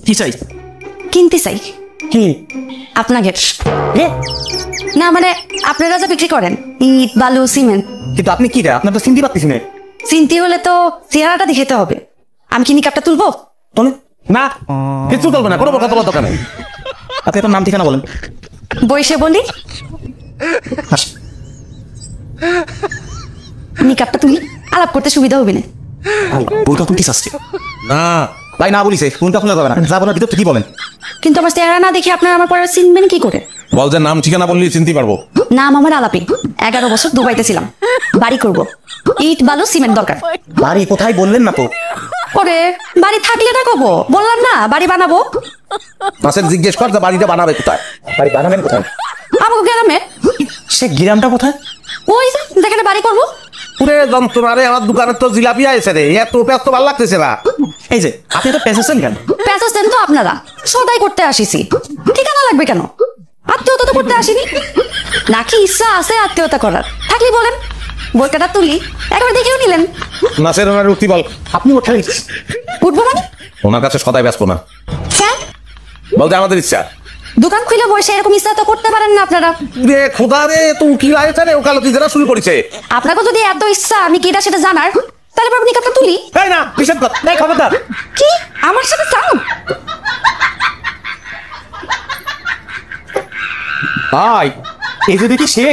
কি চাই? কিনতে চাই। কি? আপনাকে না, মানে আপনারা যা বিক্রি করেন ইট, বালু, সিমেন্ট। কিন্তু আপনি কি রে? আপনার তো চিনতে পারতেছি না। চিনতে হলে তো চেহারাটা দেখাতে হবে। আমি কি নিকাপটা তুলবো? তোলে না, কিছু চলবে না, কোনো কথা বলার দরকার নেই। আপনি আপনার নাম ঠিকানা বলেন। বইসে বলি নিকাপটা তুলি, আলাপ করতে সুবিধা হবে না। বইটা তুলতে চাচ্ছে না ভাই, না বলিছে ফোনটা খোলা যাবে না, যা বলার ভিতর কি বলেন। কিন্তু আমার চেহারা না দেখে আপনারা আমার পরে চিনবেন কি করে? বল যে নাম ঠিকানা বললি চিনতে পারবো। নাম আমার আলাপি, 11 বছর দুবাইতে ছিলাম। বাড়ি করব, ইট, বালু, সিমেন্ট দরকার। বাড়ি কোথায় বললেন না তো? পরে বাড়ি থাকলে না কব, বললাম না বাড়ি বানাবো। মাসের জিজ্ঞেস কর যে বাড়িটা বানাবে কোথায়। বাড়ি বানাবেন কোথায়? আমাকে গ্রামে। সে গ্রামটা কোথায়? ওই যেখানে বাড়ি করবো। পুরে যন্ত্রণারে আমার দোকানের তো জিলাপি আছে রে, এত পেঁয়াজ তো ভালো লাগতেছে না। এই যে আপনি তো পেঁচেছেন কেন? পেঁচাচ্ছেন তো আপনারা, সদাই করতে আসিছি। ঠিকানা লাগবে কেন? আত্মীয়তা তো করতে আসিনি। নাকি ইচ্ছা আছে আত্মীয়তা করার? থাকলে বলেন, বই কাটা তুলি, একবার দেখেও নিলেন। নাসের ওনার উঠতি বল। আপনি ওঠাই উঠবো মানে? ওনার কাছে সদাই ব্যস্ত না, কেন? বলতে আমাদের ইচ্ছা। দোকান খুলে বসে এরকম ইচ্ছা তো করতে পারেন না আপনারা। রে খোদা রে, তো কি লাগছে রে, ওকালতি যারা শুরু করেছে। আপনাকে যদি এত ইচ্ছা আমি কিটা সেটা জানার, তাহলে আপনি কাপটা তুলি। এই না নিষেধ কর, নাই খবরদার। কি আমার সাথে চাও? ভাই এই যে দেখি সে